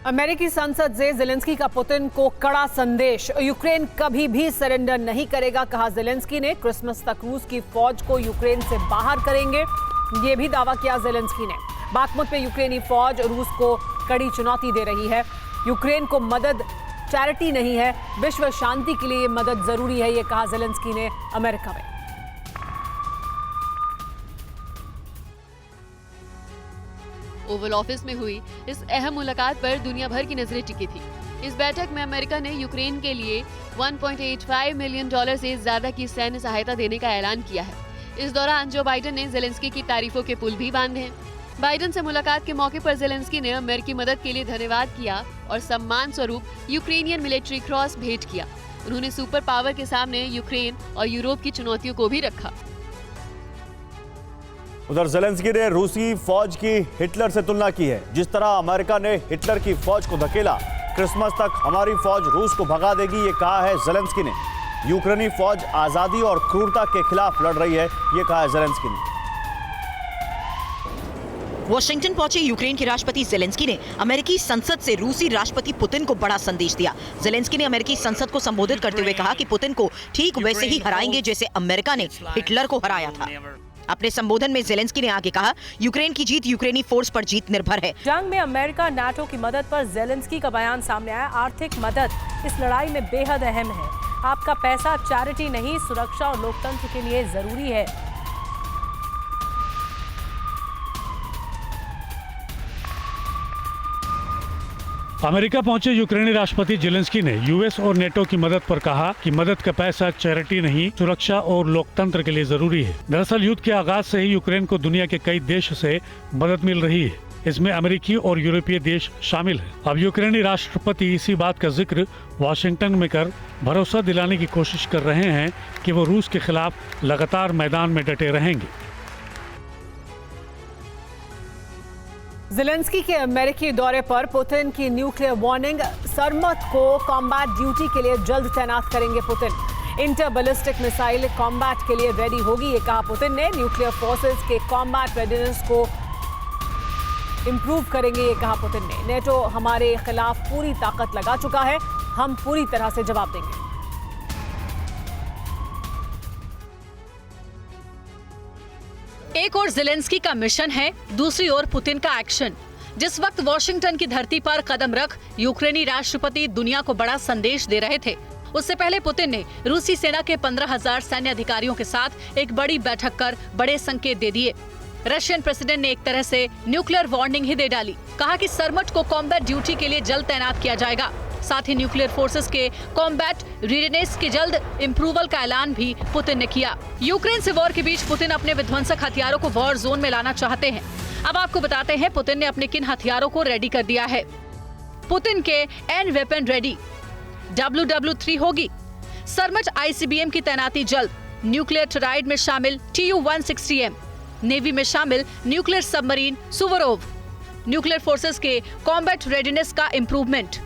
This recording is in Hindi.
अमेरिकी संसद से जेलेंस्की का पुतिन को कड़ा संदेश। यूक्रेन कभी भी सरेंडर नहीं करेगा, कहा जेलेंस्की ने। क्रिसमस तक रूस की फौज को यूक्रेन से बाहर करेंगे, ये भी दावा किया जेलेंस्की ने। बाखमुत में यूक्रेनी फौज रूस को कड़ी चुनौती दे रही है। यूक्रेन को मदद चैरिटी नहीं है, विश्व शांति के लिए मदद जरूरी है, ये कहा जेलेंस्की ने अमेरिका में। ओवल ऑफिस में हुई इस अहम मुलाकात पर दुनिया भर की नजरें टिकी थी। इस बैठक में अमेरिका ने यूक्रेन के लिए $1.85 मिलियन से ज्यादा की सैन्य सहायता देने का ऐलान किया है। इस दौरान जो बाइडेन ने जेलेंस्की की तारीफों के पुल भी बांधे हैं। बाइडेन से मुलाकात के मौके पर जेलेंस्की ने अमेरिकी मदद के लिए धन्यवाद किया और सम्मान स्वरूप यूक्रेनियन मिलिट्री क्रॉस भेंट किया। उन्होंने सुपर पावर के सामने यूक्रेन और यूरोप की चुनौतियों को भी रखा। उधर जेलेंस्की ने रूसी फौज की हिटलर से तुलना की है। जिस तरह अमेरिका ने हिटलर की फौज को धकेला, क्रिसमस तक हमारी फौज रूस को भगा देगी, ये कहा है जेलेंस्की ने। यूक्रेनी फौज आजादी और क्रूरता के खिलाफ लड़ रही है, ये कहा है जेलेंस्की ने। वॉशिंगटन पहुंचे यूक्रेन के राष्ट्रपति जेलेंस्की ने अमेरिकी संसद से रूसी राष्ट्रपति पुतिन को बड़ा संदेश दिया। जेलेंस्की ने अमेरिकी संसद को संबोधित करते हुए कहा कि पुतिन को ठीक वैसे ही हराएंगे जैसे अमेरिका ने हिटलर को हराया था। अपने संबोधन में जेलेंस्की ने आगे कहा, यूक्रेन की जीत यूक्रेनी फोर्स पर जीत निर्भर है। जंग में अमेरिका नाटो की मदद पर जेलेंस्की का बयान सामने आया। आर्थिक मदद इस लड़ाई में बेहद अहम है। आपका पैसा चैरिटी नहीं, सुरक्षा और लोकतंत्र के लिए जरूरी है। अमेरिका पहुंचे यूक्रेनी राष्ट्रपति जेलेंस्की ने यूएस और नेटो की मदद पर कहा कि मदद का पैसा चैरिटी नहीं, सुरक्षा और लोकतंत्र के लिए जरूरी है। दरअसल युद्ध के आगाज से ही यूक्रेन को दुनिया के कई देश से मदद मिल रही है। इसमें अमेरिकी और यूरोपीय देश शामिल हैं। अब यूक्रेनी राष्ट्रपति इसी बात का जिक्र वाशिंगटन में कर भरोसा दिलाने की कोशिश कर रहे हैं कि वो रूस के खिलाफ लगातार मैदान में डटे रहेंगे। जेलेंस्की के अमेरिकी दौरे पर पुतिन की न्यूक्लियर वार्निंग। सरमत को कॉम्बैट ड्यूटी के लिए जल्द तैनात करेंगे Putin. Inter ballistic missile combat के लिए रेडी होगी, ये कहा पुतिन ने। न्यूक्लियर फोर्सेस के कॉम्बैट रेडीनेस को इंप्रूव करेंगे, ये कहा पुतिन ने। नेटो हमारे खिलाफ पूरी ताकत लगा चुका है, हम पूरी तरह से जवाब देंगे। एक और जेलेंस्की का मिशन है, दूसरी ओर पुतिन का एक्शन। जिस वक्त वॉशिंगटन की धरती पर कदम रख यूक्रेनी राष्ट्रपति दुनिया को बड़ा संदेश दे रहे थे, उससे पहले पुतिन ने रूसी सेना के 15,000 सैन्य अधिकारियों के साथ एक बड़ी बैठक कर बड़े संकेत दे दिए। रशियन प्रेसिडेंट ने एक तरह से न्यूक्लियर वार्निंग ही दे डाली। कहा कि सरमट को कॉम्बैट ड्यूटी के लिए जल्द तैनात किया जाएगा। साथ ही न्यूक्लियर फोर्सेस के कॉम्बैट रेडीनेस के जल्द इंप्रूवल का ऐलान भी पुतिन ने किया। यूक्रेन से वॉर के बीच पुतिन अपने विध्वंसक हथियारों को वॉर जोन में लाना चाहते हैं। अब आपको बताते हैं पुतिन ने अपने किन हथियारों को रेडी कर दिया है। पुतिन के एन वेपन रेडी, WW3 होगी। सरमट ICBM की तैनाती जल्द। न्यूक्लियर टोराइड में शामिल Tu-160M। नेवी में शामिल nuclear submarine Suvorov. Nuclear forces के कॉम्बैट रेडीनेस का इंप्रूवमेंट।